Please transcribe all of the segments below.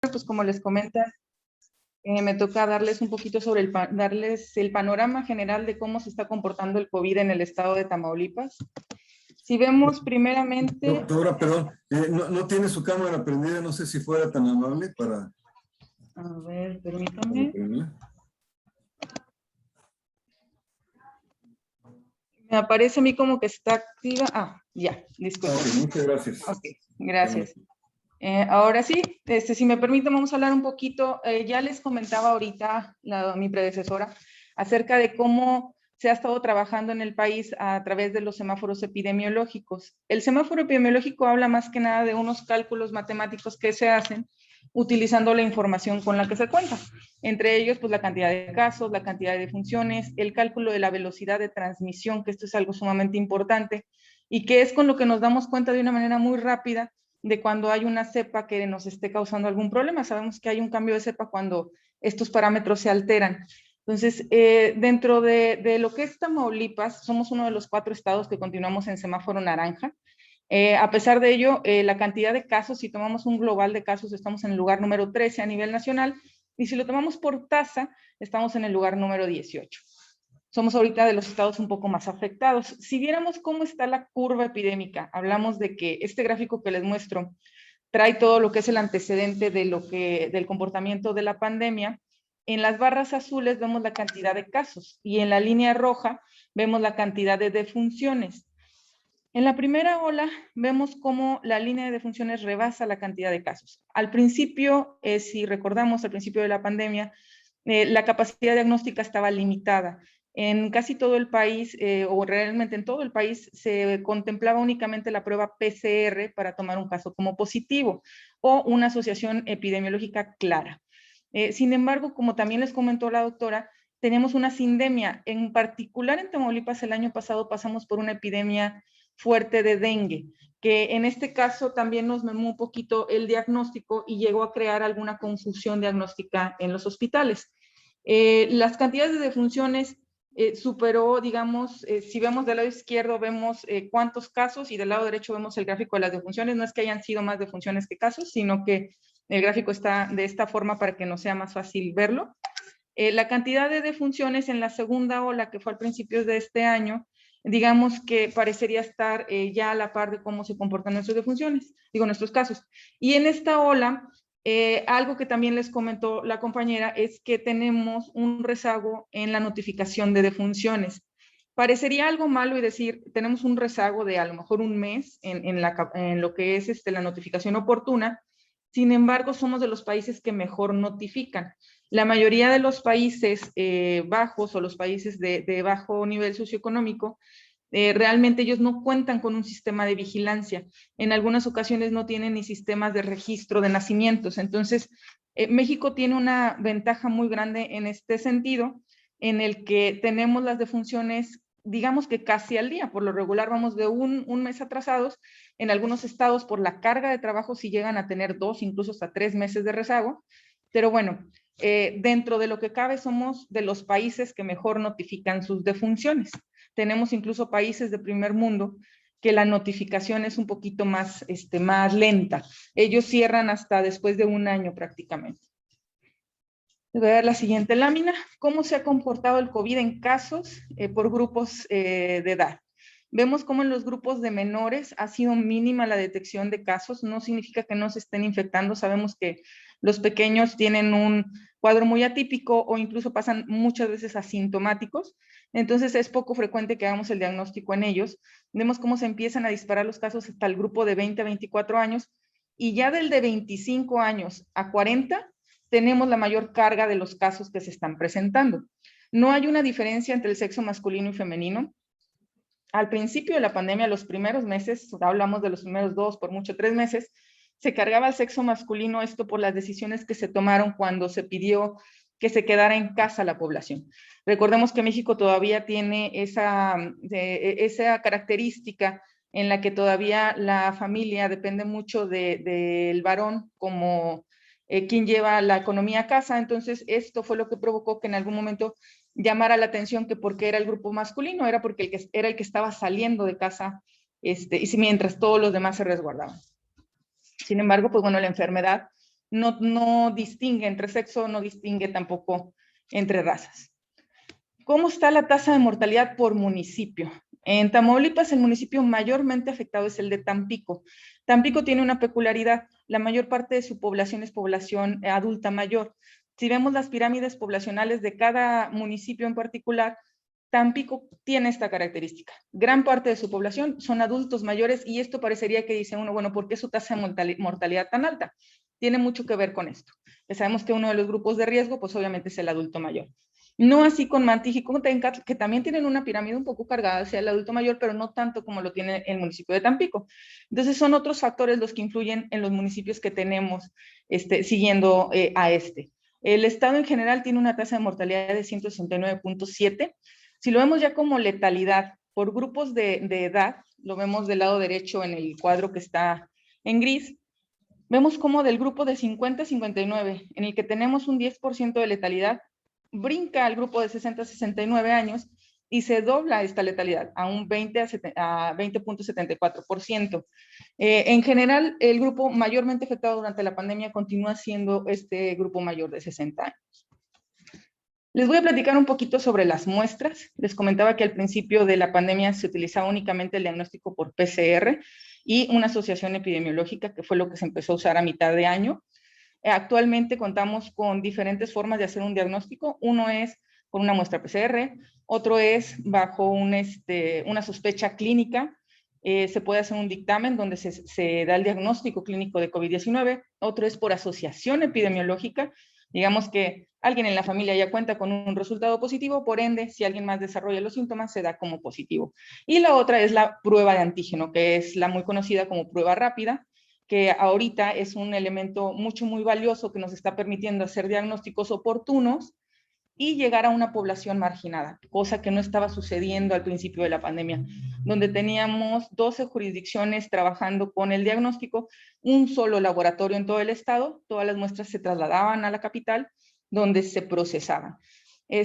Pues como les comenta, me toca darles un poquito sobre darles el panorama general de cómo se está comportando el COVID en el estado de Tamaulipas. Si vemos primeramente... Doctora, perdón, no tiene su cámara prendida, no sé si fuera tan amable para... A ver, permítame. Me aparece a mí como que está activa. Ah, ya, disculpe. Ok, muchas gracias. Ok, gracias. Ahora sí, si me permiten, vamos a hablar un poquito, ya les comentaba ahorita mi predecesora, acerca de cómo se ha estado trabajando en el país a través de los semáforos epidemiológicos. El semáforo epidemiológico habla más que nada de unos cálculos matemáticos que se hacen utilizando la información con la que se cuenta. Entre ellos, pues la cantidad de casos, la cantidad de defunciones, el cálculo de la velocidad de transmisión, que esto es algo sumamente importante, y que es con lo que nos damos cuenta de una manera muy rápida de cuando hay una cepa que nos esté causando algún problema. Sabemos que hay un cambio de cepa cuando estos parámetros se alteran. Entonces, dentro de lo que es Tamaulipas, somos uno de los 4 estados que continuamos en semáforo naranja. A pesar de ello, la cantidad de casos, si tomamos un global de casos, estamos en el lugar número 13 a nivel nacional, y si lo tomamos por tasa, estamos en el lugar número 18. Somos ahorita de los estados un poco más afectados. Si viéramos cómo está la curva epidémica, hablamos de que este gráfico que les muestro trae todo lo que es el antecedente del comportamiento de la pandemia. En las barras azules vemos la cantidad de casos y en la línea roja vemos la cantidad de defunciones. En la primera ola vemos cómo la línea de defunciones rebasa la cantidad de casos. Al principio, si recordamos, al principio de la pandemia, la capacidad diagnóstica estaba limitada. En casi todo el país, o realmente en todo el país, se contemplaba únicamente la prueba PCR para tomar un caso como positivo o una asociación epidemiológica clara. Sin embargo, como también les comentó la doctora, tenemos una sindemia. En particular en Tamaulipas el año pasado pasamos por una epidemia fuerte de dengue, que en este caso también nos mermó un poquito el diagnóstico y llegó a crear alguna confusión diagnóstica en los hospitales. Las cantidades de defunciones superó, digamos, si vemos del lado izquierdo vemos cuántos casos y del lado derecho vemos el gráfico de las defunciones. No es que hayan sido más defunciones que casos, sino que el gráfico está de esta forma para que nos sea más fácil verlo. La cantidad de defunciones en la segunda ola, que fue al principio de este año, digamos que parecería estar ya a la par de cómo se comportan nuestras defunciones, nuestros casos. Y en esta ola, algo que también les comentó la compañera es que tenemos un rezago en la notificación de defunciones. Parecería algo malo y decir, tenemos un rezago de a lo mejor un mes en lo que es la notificación oportuna. Sin embargo, somos de los países que mejor notifican. La mayoría de los países bajos o los países de bajo nivel socioeconómico, realmente ellos no cuentan con un sistema de vigilancia. En algunas ocasiones no tienen ni sistemas de registro de nacimientos. Entonces, México tiene una ventaja muy grande en este sentido, en el que tenemos las defunciones, digamos que casi al día. Por lo regular vamos de un mes atrasados. En algunos estados, por la carga de trabajo, sí llegan a tener 2, incluso hasta 3 meses de rezago. Pero bueno, dentro de lo que cabe, somos de los países que mejor notifican sus defunciones. Tenemos incluso países de primer mundo que la notificación es un poquito más lenta. Ellos cierran hasta después de un año prácticamente. Les voy a dar la siguiente lámina. ¿Cómo se ha comportado el COVID en casos por grupos de edad? Vemos cómo en los grupos de menores ha sido mínima la detección de casos. No significa que no se estén infectando. Sabemos que los pequeños tienen un cuadro muy atípico o incluso pasan muchas veces asintomáticos. Entonces es poco frecuente que hagamos el diagnóstico en ellos. Vemos cómo se empiezan a disparar los casos hasta el grupo de 20 a 24 años y ya del de 25 años a 40 tenemos la mayor carga de los casos que se están presentando. No hay una diferencia entre el sexo masculino y femenino. Al principio de la pandemia, los primeros meses, hablamos de los primeros 2, por mucho 3 meses, se cargaba el sexo masculino, esto por las decisiones que se tomaron cuando se pidió que se quedara en casa la población. Recordemos que México todavía tiene esa característica en la que todavía la familia depende mucho del varón como quien lleva la economía a casa. Entonces esto fue lo que provocó que en algún momento llamara la atención que porque era el grupo masculino, era porque era el que estaba saliendo de casa, y mientras todos los demás se resguardaban. Sin embargo, pues bueno, la enfermedad no distingue entre sexo, no distingue tampoco entre razas. ¿Cómo está la tasa de mortalidad por municipio? En Tamaulipas, el municipio mayormente afectado es el de Tampico. Tampico tiene una peculiaridad, la mayor parte de su población es población adulta mayor. Si vemos las pirámides poblacionales de cada municipio en particular, Tampico tiene esta característica. Gran parte de su población son adultos mayores y esto parecería que dice uno, bueno, ¿por qué su tasa de mortalidad tan alta? Tiene mucho que ver con esto. Ya sabemos que uno de los grupos de riesgo, pues obviamente es el adulto mayor. No así con Mantij y con Tencat, que también tienen una pirámide un poco cargada hacia el adulto mayor, pero no tanto como lo tiene el municipio de Tampico. Entonces son otros factores los que influyen en los municipios que tenemos siguiendo a este. El estado en general tiene una tasa de mortalidad de 169.7. Si lo vemos ya como letalidad por grupos de edad, lo vemos del lado derecho en el cuadro que está en gris, vemos como del grupo de 50 a 59, en el que tenemos un 10% de letalidad, brinca al grupo de 60 a 69 años y se dobla esta letalidad a un 20.74%. En general, el grupo mayormente afectado durante la pandemia continúa siendo este grupo mayor de 60 años. Les voy a platicar un poquito sobre las muestras. Les comentaba que al principio de la pandemia se utilizaba únicamente el diagnóstico por PCR y una asociación epidemiológica, que fue lo que se empezó a usar a mitad de año. Actualmente contamos con diferentes formas de hacer un diagnóstico. Uno es con una muestra PCR, otro es bajo una sospecha clínica. Se puede hacer un dictamen donde se da el diagnóstico clínico de COVID-19, otro es por asociación epidemiológica. Digamos que alguien en la familia ya cuenta con un resultado positivo, por ende, si alguien más desarrolla los síntomas, se da como positivo. Y la otra es la prueba de antígeno, que es la muy conocida como prueba rápida, que ahorita es un elemento muy valioso que nos está permitiendo hacer diagnósticos oportunos y llegar a una población marginada, cosa que no estaba sucediendo al principio de la pandemia, donde teníamos 12 jurisdicciones trabajando con el diagnóstico, un solo laboratorio en todo el estado, todas las muestras se trasladaban a la capital, donde se procesaban.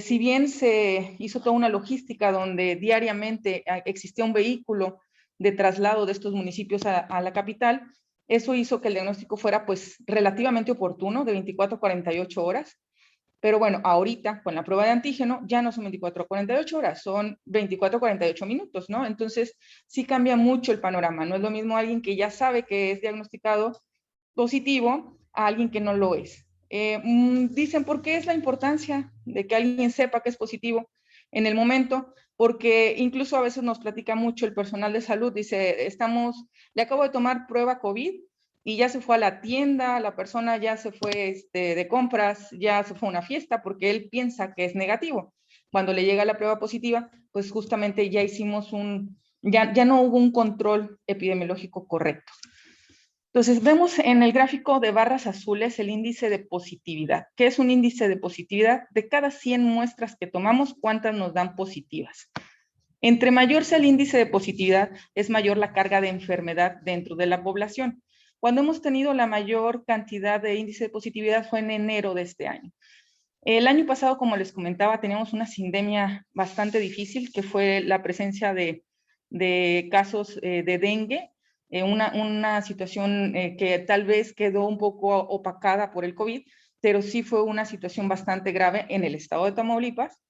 Si bien se hizo toda una logística donde diariamente existía un vehículo de traslado de estos municipios a la capital, eso hizo que el diagnóstico fuera pues relativamente oportuno, de 24 a 48 horas, pero bueno, ahorita con la prueba de antígeno ya no son 24 a 48 horas, son 24 a 48 minutos, ¿no? Entonces sí cambia mucho el panorama, no es lo mismo alguien que ya sabe que es diagnosticado positivo a alguien que no lo es. Dicen, ¿por qué es la importancia de que alguien sepa que es positivo en el momento? Porque incluso a veces nos platica mucho el personal de salud, dice, le acabo de tomar prueba COVID y ya se fue a la tienda, la persona ya se fue de compras, ya se fue a una fiesta porque él piensa que es negativo. Cuando le llega la prueba positiva, pues justamente ya hicimos ya no hubo un control epidemiológico correcto. Entonces, vemos en el gráfico de barras azules el índice de positividad. ¿Qué es un índice de positividad? De cada 100 muestras que tomamos, ¿cuántas nos dan positivas? Entre mayor sea el índice de positividad, es mayor la carga de enfermedad dentro de la población. Cuando hemos tenido la mayor cantidad de índice de positividad fue en enero de este año. El año pasado, como les comentaba, teníamos una sindemia bastante difícil, que fue la presencia de casos de dengue, una situación que tal vez quedó un poco opacada por el COVID, pero sí fue una situación bastante grave en el estado de Tamaulipas.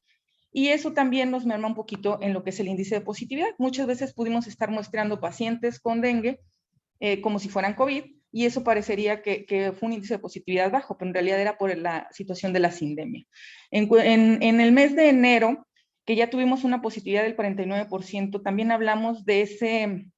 Y eso también nos merma un poquito en lo que es el índice de positividad. Muchas veces pudimos estar muestreando pacientes con dengue como si fueran COVID, y eso parecería que fue un índice de positividad bajo, pero en realidad era por la situación de la sindemia. En el mes de enero, que ya tuvimos una positividad del 49%, también hablamos de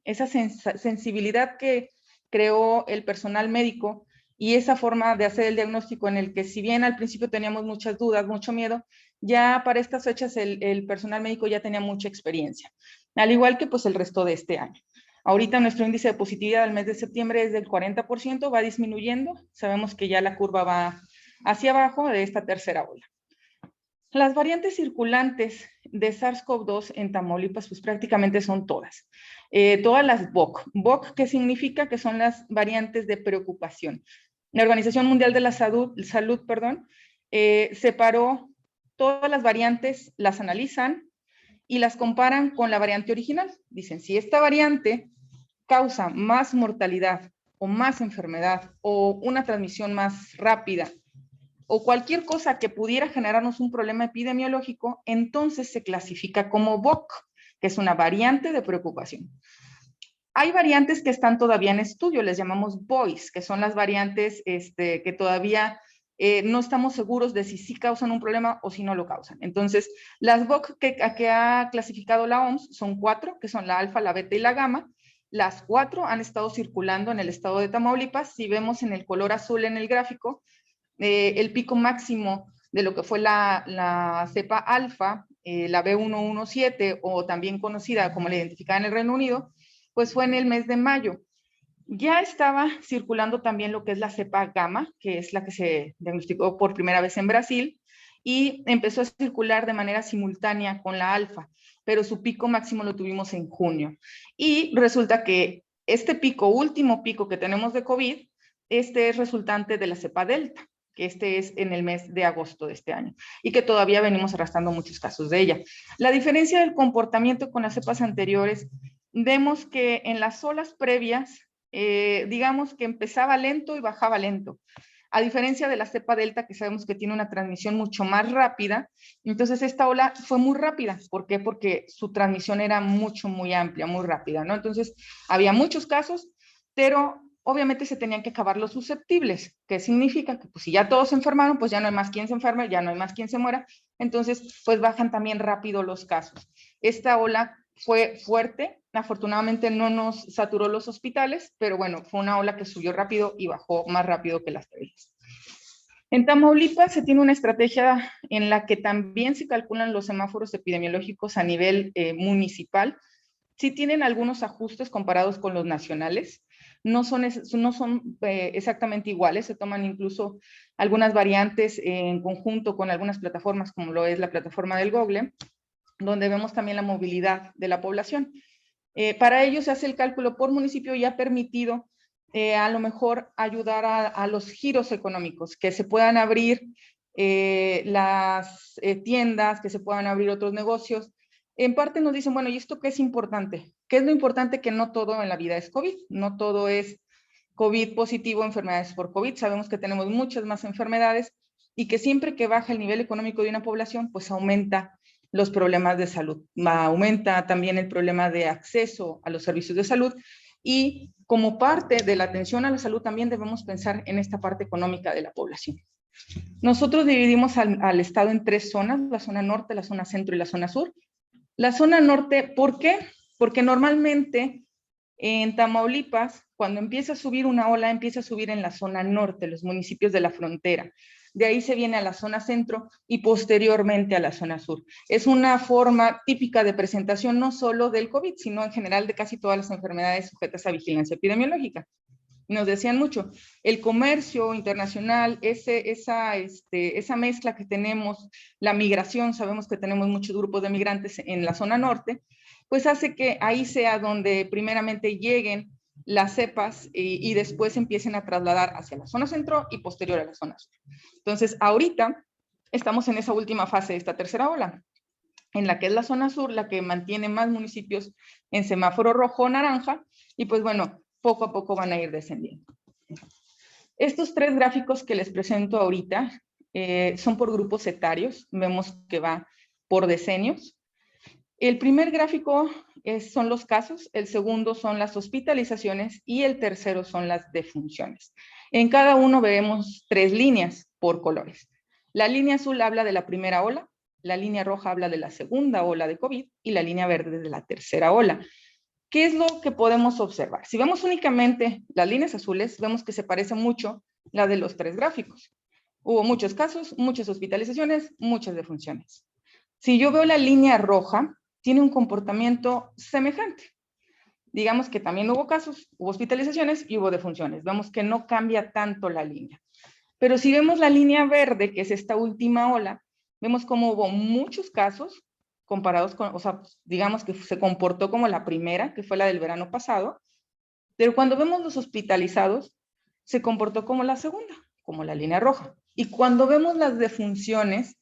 esa sensibilidad que creó el personal médico y esa forma de hacer el diagnóstico en el que, si bien al principio teníamos muchas dudas, mucho miedo, ya para estas fechas el personal médico ya tenía mucha experiencia, al igual que pues el resto de este año. Ahorita nuestro índice de positividad al mes de septiembre es del 40%, va disminuyendo. Sabemos que ya la curva va hacia abajo de esta tercera ola. Las variantes circulantes de SARS-CoV-2 en Tamaulipas, pues prácticamente son todas. Todas las BOC. BOC, ¿qué significa? Que son las variantes de preocupación. La Organización Mundial de la Salud, separó todas las variantes, las analizan y las comparan con la variante original. Dicen, si esta variante causa más mortalidad o más enfermedad o una transmisión más rápida o cualquier cosa que pudiera generarnos un problema epidemiológico, entonces se clasifica como VOC, que es una variante de preocupación. Hay variantes que están todavía en estudio, les llamamos VOIS, que son las variantes que todavía no estamos seguros de si sí causan un problema o si no lo causan. Entonces, las VOC que ha clasificado la OMS son 4, que son la alfa, la beta y la gamma. Las 4 han estado circulando en el estado de Tamaulipas. Si vemos en el color azul en el gráfico, el pico máximo de lo que fue la cepa alfa, la B117, o también conocida como la identificada en el Reino Unido, pues fue en el mes de mayo. Ya estaba circulando también lo que es la cepa gamma, que es la que se diagnosticó por primera vez en Brasil, y empezó a circular de manera simultánea con la alfa, pero su pico máximo lo tuvimos en junio. Y resulta que este pico, último pico que tenemos de COVID, es resultante de la cepa delta, que es en el mes de agosto de este año, y que todavía venimos arrastrando muchos casos de ella. La diferencia del comportamiento con las cepas anteriores, vemos que en las olas previas, digamos que empezaba lento y bajaba lento. A diferencia de la cepa delta, que sabemos que tiene una transmisión mucho más rápida, entonces esta ola fue muy rápida. ¿Por qué? Porque su transmisión era muy amplia, muy rápida, ¿no? Entonces, había muchos casos, pero obviamente se tenían que acabar los susceptibles, que significa que pues, si ya todos se enfermaron, pues ya no hay más quien se enferme, ya no hay más quien se muera, entonces pues bajan también rápido los casos. Esta ola fue fuerte, afortunadamente no nos saturó los hospitales, pero bueno, fue una ola que subió rápido y bajó más rápido que las previas. En Tamaulipas se tiene una estrategia en la que también se calculan los semáforos epidemiológicos a nivel municipal. Sí tienen algunos ajustes comparados con los nacionales, no son exactamente iguales, se toman incluso algunas variantes en conjunto con algunas plataformas, como lo es la plataforma del Google, donde vemos también la movilidad de la población. Para ello se hace el cálculo por municipio y ha permitido a lo mejor ayudar a los giros económicos, que se puedan abrir las tiendas, que se puedan abrir otros negocios. En parte nos dicen, bueno, ¿y esto qué es importante? ¿Qué es lo importante? Que no todo en la vida es COVID, no todo es COVID positivo, enfermedades por COVID. Sabemos que tenemos muchas más enfermedades y que siempre que baja el nivel económico de una población, pues aumenta los problemas de salud. Aumenta también el problema de acceso a los servicios de salud y como parte de la atención a la salud también debemos pensar en esta parte económica de la población. Nosotros dividimos al estado en 3 zonas, la zona norte, la zona centro y la zona sur. La zona norte, ¿por qué? Porque normalmente en Tamaulipas, cuando empieza a subir una ola, empieza a subir en la zona norte, los municipios de la frontera. De ahí se viene a la zona centro y posteriormente a la zona sur. Es una forma típica de presentación no solo del COVID, sino en general de casi todas las enfermedades sujetas a vigilancia epidemiológica. Nos decían mucho, el comercio internacional, esa mezcla que tenemos, la migración, sabemos que tenemos muchos grupos de migrantes en la zona norte, pues hace que ahí sea donde primeramente lleguen las cepas y después empiecen a trasladar hacia la zona centro y posterior a la zona sur. Entonces, ahorita estamos en esa última fase de esta tercera ola, en la que es la zona sur, la que mantiene más municipios en semáforo rojo o naranja, y pues bueno, poco a poco van a ir descendiendo. Estos 3 gráficos que les presento ahorita son por grupos etarios, vemos que va por decenios. El primer gráfico son los casos, el segundo son las hospitalizaciones y el tercero son las defunciones. En cada uno vemos 3 líneas por colores. La línea azul habla de la primera ola, la línea roja habla de la segunda ola de COVID y la línea verde de la tercera ola. ¿Qué es lo que podemos observar? Si vemos únicamente las líneas azules, vemos que se parece mucho la de los 3 gráficos. Hubo muchos casos, muchas hospitalizaciones, muchas defunciones. Si yo veo la línea roja, tiene un comportamiento semejante. Digamos que también hubo casos, hubo hospitalizaciones y hubo defunciones. Vemos que no cambia tanto la línea. Pero si vemos la línea verde, que es esta última ola, vemos cómo hubo muchos casos comparados con, o sea, digamos que se comportó como la primera, que fue la del verano pasado, pero cuando vemos los hospitalizados, se comportó como la segunda, como la línea roja. Y cuando vemos las defunciones,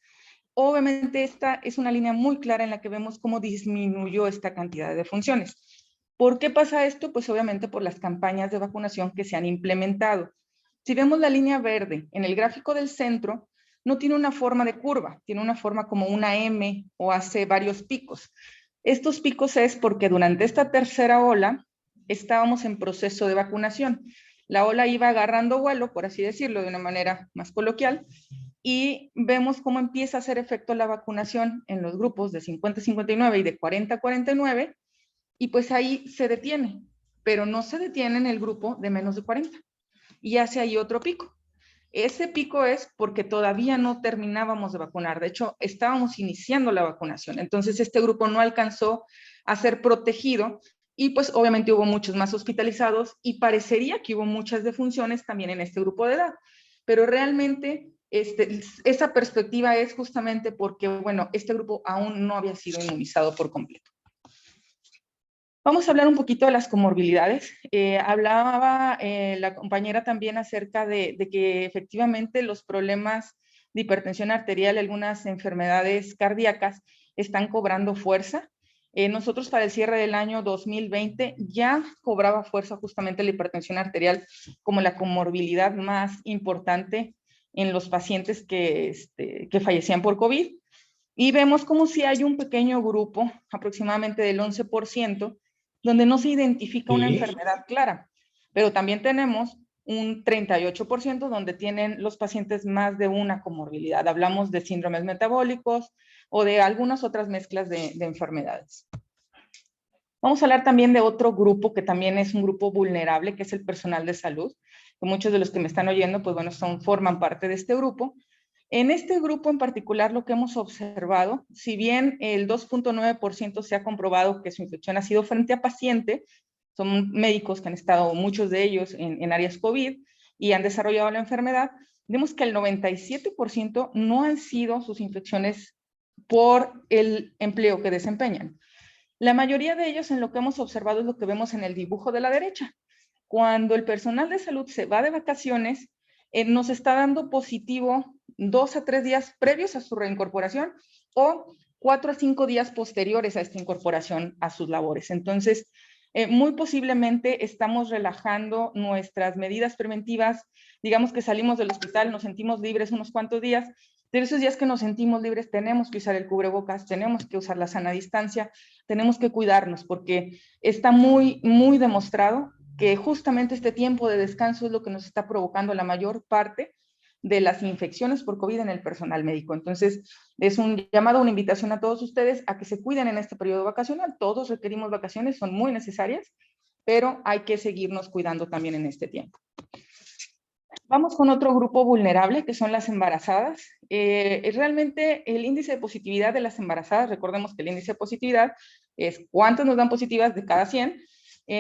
obviamente esta es una línea muy clara en la que vemos cómo disminuyó esta cantidad de defunciones. ¿Por qué pasa esto? Pues obviamente por las campañas de vacunación que se han implementado. Si vemos la línea verde en el gráfico del centro, no tiene una forma de curva, tiene una forma como una M o hace varios picos. Estos picos es porque durante esta tercera ola estábamos en proceso de vacunación. La ola iba agarrando vuelo, por así decirlo, de una manera más coloquial, y vemos cómo empieza a hacer efecto la vacunación en los grupos de 50-59 y de 40-49, y pues ahí se detiene, pero no se detiene en el grupo de menos de 40, y hace ahí otro pico. Ese pico es porque todavía no terminábamos de vacunar, de hecho estábamos iniciando la vacunación, entonces este grupo no alcanzó a ser protegido y pues obviamente hubo muchos más hospitalizados y parecería que hubo muchas defunciones también en este grupo de edad, pero realmente esa perspectiva es justamente porque, bueno, este grupo aún no había sido inmunizado por completo. Vamos a hablar un poquito de las comorbilidades. Hablaba la compañera también acerca de que efectivamente los problemas de hipertensión arterial, algunas enfermedades cardíacas están cobrando fuerza. Nosotros para el cierre del año 2020 ya cobraba fuerza justamente la hipertensión arterial como la comorbilidad más importante en los pacientes que fallecían por COVID. Y vemos como si hay un pequeño grupo, aproximadamente del 11%, donde no se identifica una enfermedad clara, pero también tenemos un 38% donde tienen los pacientes más de una comorbilidad. Hablamos de síndromes metabólicos o de algunas otras mezclas de enfermedades. Vamos a hablar también de otro grupo que también es un grupo vulnerable, que es el personal de salud, que muchos de los que me están oyendo, pues bueno, forman parte de este grupo. En este grupo en particular lo que hemos observado, si bien el 2.9% se ha comprobado que su infección ha sido frente a paciente, son médicos que han estado, muchos de ellos, en áreas COVID y han desarrollado la enfermedad, vemos que el 97% no han sido sus infecciones por el empleo que desempeñan. La mayoría de ellos en lo que hemos observado es lo que vemos en el dibujo de la derecha. Cuando el personal de salud se va de vacaciones, nos está dando positivo 2 a 3 días previos a su reincorporación o 4 a 5 días posteriores a esta incorporación a sus labores. Entonces, muy posiblemente estamos relajando nuestras medidas preventivas. Digamos que salimos del hospital, nos sentimos libres unos cuantos días, pero esos días que nos sentimos libres tenemos que usar el cubrebocas, tenemos que usar la sana distancia, tenemos que cuidarnos porque está muy, muy demostrado que justamente este tiempo de descanso es lo que nos está provocando la mayor parte de las infecciones por COVID en el personal médico. Entonces, es un llamado, una invitación a todos ustedes a que se cuiden en este periodo vacacional. Todos requerimos vacaciones, son muy necesarias, pero hay que seguirnos cuidando también en este tiempo. Vamos con otro grupo vulnerable, que son las embarazadas. Realmente el índice de positividad de las embarazadas, recordemos que el índice de positividad es cuántas nos dan positivas de cada 100.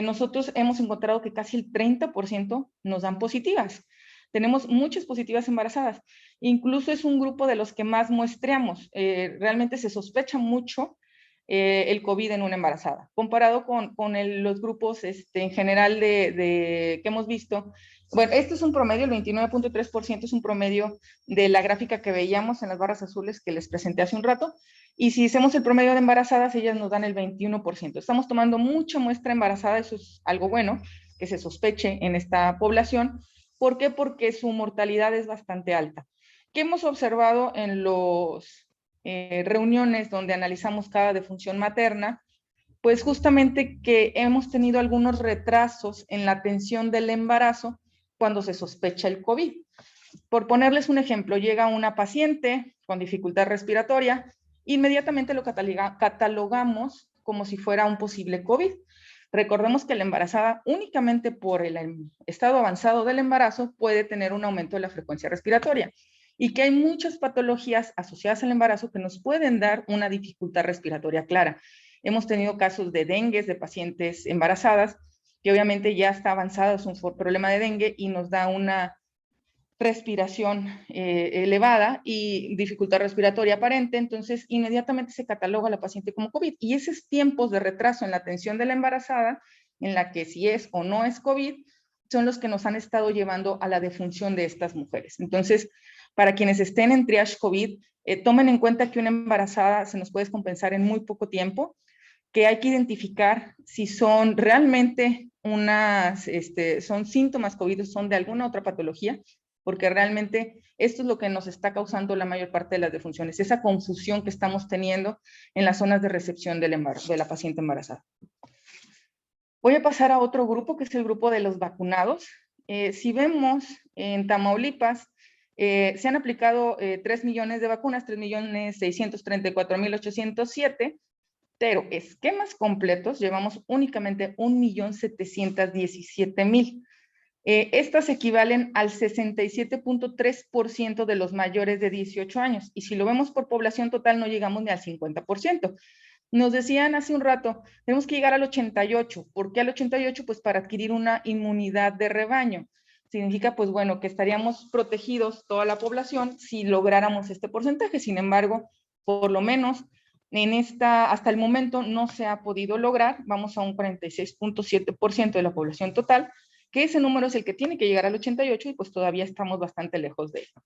Nosotros hemos encontrado que casi el 30% nos dan positivas. Tenemos muchas positivas embarazadas. Incluso es un grupo de los que más muestreamos. Realmente se sospecha mucho el COVID en una embarazada. Comparado con los grupos en general que hemos visto. Bueno, este es un promedio, el 29.3% es un promedio de la gráfica que veíamos en las barras azules que les presenté hace un rato. Y si hacemos el promedio de embarazadas, ellas nos dan el 21%. Estamos tomando mucha muestra embarazada, eso es algo bueno, que se sospeche en esta población. ¿Por qué? Porque su mortalidad es bastante alta. ¿Qué hemos observado en los reuniones donde analizamos cada defunción materna? Pues justamente que hemos tenido algunos retrasos en la atención del embarazo cuando se sospecha el COVID. Por ponerles un ejemplo, llega una paciente con dificultad respiratoria, inmediatamente lo catalogamos como si fuera un posible COVID. Recordemos que la embarazada únicamente por el estado avanzado del embarazo puede tener un aumento de la frecuencia respiratoria y que hay muchas patologías asociadas al embarazo que nos pueden dar una dificultad respiratoria clara. Hemos tenido casos de dengue de pacientes embarazadas que obviamente ya está avanzado, es un problema de dengue y nos da una respiración elevada y dificultad respiratoria aparente, entonces inmediatamente se cataloga a la paciente como COVID. Y esos tiempos de retraso en la atención de la embarazada, en la que si es o no es COVID, son los que nos han estado llevando a la defunción de estas mujeres. Entonces, para quienes estén en triage COVID, tomen en cuenta que una embarazada se nos puede descompensar en muy poco tiempo, que hay que identificar si son realmente son síntomas COVID, son de alguna otra patología, porque realmente esto es lo que nos está causando la mayor parte de las defunciones, esa confusión que estamos teniendo en las zonas de recepción de la paciente embarazada. Voy a pasar a otro grupo, que es el grupo de los vacunados. Si vemos en Tamaulipas, se han aplicado 3 millones de vacunas, 3.634.807, pero esquemas completos llevamos únicamente 1.717.000. Estas equivalen al 67.3% de los mayores de 18 años, y si lo vemos por población total no llegamos ni al 50%. Nos decían hace un rato, tenemos que llegar al 88%. ¿Por qué al 88%? Pues para adquirir una inmunidad de rebaño. Significa, pues bueno, que estaríamos protegidos toda la población si lográramos este porcentaje. Sin embargo, por lo menos hasta el momento no se ha podido lograr. Vamos a un 46.7% de la población total, que ese número es el que tiene que llegar al 88%, y pues todavía estamos bastante lejos de eso.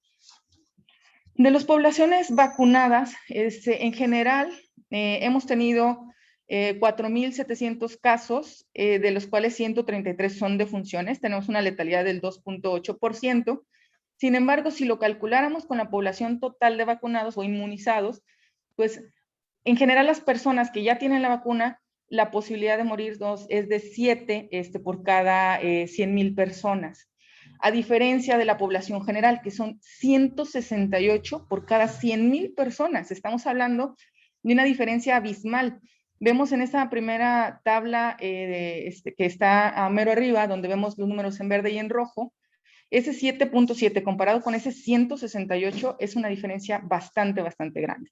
De las poblaciones vacunadas, en general, hemos tenido 4.700 casos, de los cuales 133 son defunciones. Tenemos una letalidad del 2.8%. Sin embargo, si lo calculáramos con la población total de vacunados o inmunizados, pues en general las personas que ya tienen la vacuna, la posibilidad de morir es de 7 por cada 100,000 personas. A diferencia de la población general, que son 168 por cada 100,000 personas. Estamos hablando de una diferencia abismal. Vemos en esta primera tabla que está a mero arriba, donde vemos los números en verde y en rojo, ese 7.7 comparado con ese 168 es una diferencia bastante grande.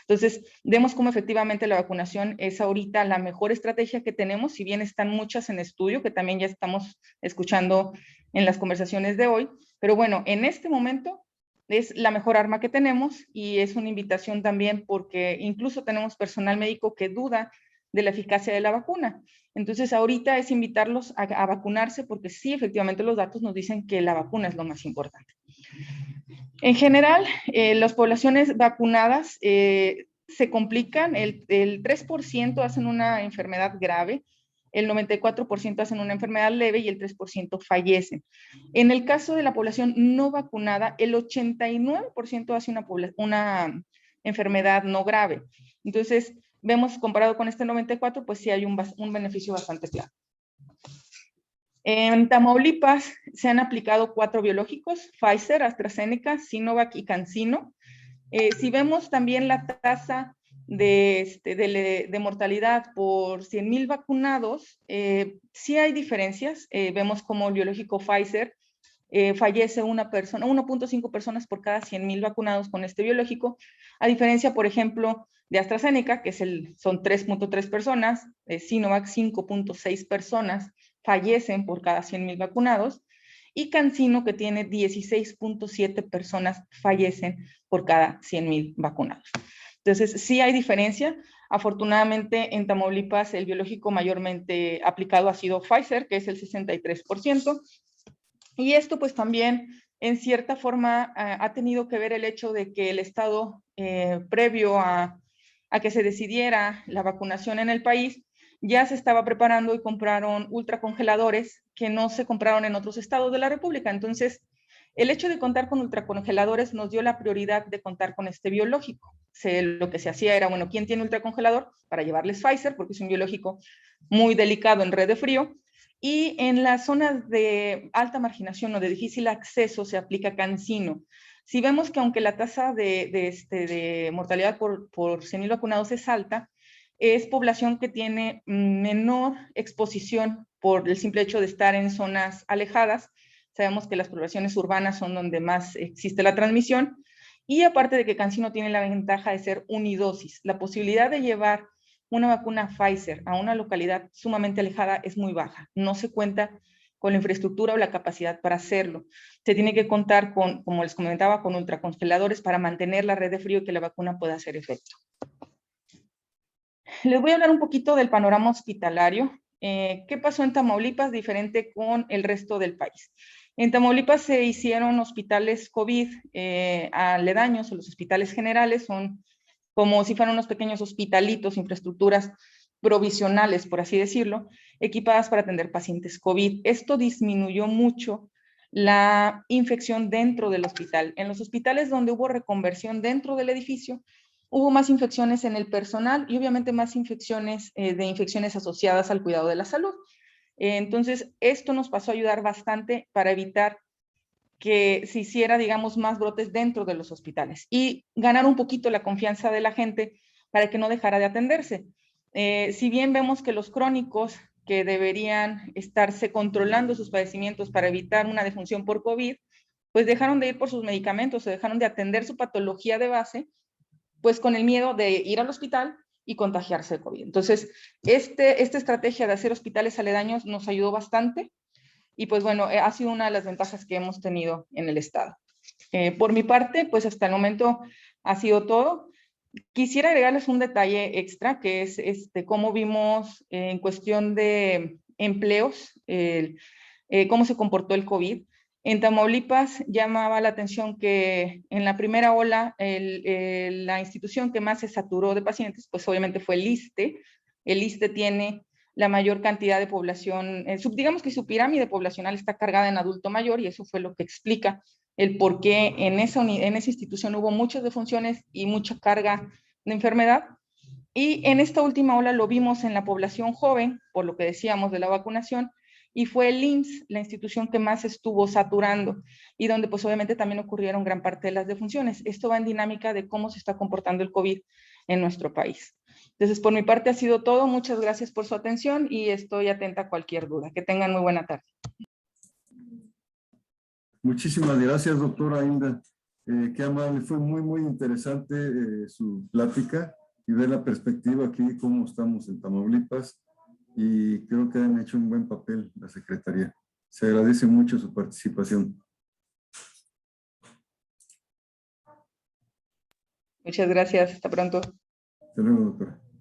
Entonces, vemos cómo efectivamente la vacunación es ahorita la mejor estrategia que tenemos, si bien están muchas en estudio, que también ya estamos escuchando en las conversaciones de hoy, pero bueno, en este momento es la mejor arma que tenemos, y es una invitación también porque incluso tenemos personal médico que duda de la eficacia de la vacuna. Entonces, ahorita es invitarlos a vacunarse, porque sí, efectivamente los datos nos dicen que la vacuna es lo más importante. En general, las poblaciones vacunadas se complican, el 3% hacen una enfermedad grave, el 94% hacen una enfermedad leve y el 3% fallecen. En el caso de la población no vacunada, el 89% hace una enfermedad no grave. Entonces, vemos comparado con este 94%, pues sí hay un beneficio bastante claro. En Tamaulipas se han aplicado 4 biológicos: Pfizer, AstraZeneca, Sinovac y CanSino. Si vemos también la tasa de mortalidad por 100,000 vacunados, sí hay diferencias. Vemos como el biológico Pfizer fallece 1.5 personas por cada 100,000 vacunados con este biológico, a diferencia, por ejemplo, de AstraZeneca, que son 3.3 personas, Sinovac 5.6 personas fallecen por cada 100,000 vacunados, y CanSino, que tiene 16.7 personas fallecen por cada 100,000 vacunados. Entonces, sí hay diferencia. Afortunadamente, en Tamaulipas, el biológico mayormente aplicado ha sido Pfizer, que es el 63%. Y esto, pues también, en cierta forma, ha tenido que ver el hecho de que el Estado, previo a que se decidiera la vacunación en el país, ya se estaba preparando y compraron ultracongeladores que no se compraron en otros estados de la República. Entonces, el hecho de contar con ultracongeladores nos dio la prioridad de contar con este biológico. Lo que se hacía era, bueno, ¿quién tiene ultracongelador? Para llevarles Pfizer, porque es un biológico muy delicado en red de frío. Y en las zonas de alta marginación o de difícil acceso se aplica CanSino. Si vemos que aunque la tasa de mortalidad por 100,000 vacunados es alta, es población que tiene menor exposición por el simple hecho de estar en zonas alejadas. Sabemos que las poblaciones urbanas son donde más existe la transmisión, y aparte de que CanSino tiene la ventaja de ser unidosis, la posibilidad de llevar una vacuna Pfizer a una localidad sumamente alejada es muy baja. No se cuenta con la infraestructura o la capacidad para hacerlo. Se tiene que contar con, como les comentaba, con ultracongeladores para mantener la red de frío y que la vacuna pueda hacer efecto. Les voy a hablar un poquito del panorama hospitalario. ¿Qué pasó en Tamaulipas diferente con el resto del país? En Tamaulipas se hicieron hospitales COVID aledaños a los hospitales generales, son como si fueran unos pequeños hospitalitos, infraestructuras provisionales, por así decirlo, equipadas para atender pacientes COVID. Esto disminuyó mucho la infección dentro del hospital. En los hospitales donde hubo reconversión dentro del edificio, hubo más infecciones en el personal y obviamente más infecciones de infecciones asociadas al cuidado de la salud. Entonces, esto nos pasó a ayudar bastante para evitar que se hiciera, digamos, más brotes dentro de los hospitales y ganar un poquito la confianza de la gente para que no dejara de atenderse. Si bien vemos que los crónicos que deberían estarse controlando sus padecimientos para evitar una defunción por COVID, pues dejaron de ir por sus medicamentos, o dejaron de atender su patología de base, pues con el miedo de ir al hospital y contagiarse de COVID. Entonces, esta estrategia de hacer hospitales aledaños nos ayudó bastante y pues bueno, ha sido una de las ventajas que hemos tenido en el estado. Por mi parte, pues hasta el momento ha sido todo. Quisiera agregarles un detalle extra, que es cómo vimos en cuestión de empleos, cómo se comportó el COVID. En Tamaulipas llamaba la atención que en la primera ola la institución que más se saturó de pacientes, pues obviamente fue el ISSSTE. El ISSSTE tiene la mayor cantidad de población, digamos que su pirámide poblacional está cargada en adulto mayor y eso fue lo que explica el por qué en esa institución hubo muchas defunciones y mucha carga de enfermedad. Y en esta última ola lo vimos en la población joven, por lo que decíamos de la vacunación, y fue el IMSS la institución que más estuvo saturando y donde pues obviamente también ocurrieron gran parte de las defunciones. Esto va en dinámica de cómo se está comportando el COVID en nuestro país. Entonces, por mi parte ha sido todo. Muchas gracias por su atención y estoy atenta a cualquier duda. Que tengan muy buena tarde. Muchísimas gracias, doctora Hilda. Qué amable, fue muy, muy interesante su plática y ver la perspectiva aquí, cómo estamos en Tamaulipas, y creo que han hecho un buen papel la Secretaría. Se agradece mucho su participación. Muchas gracias. Hasta pronto. Hasta luego, doctora.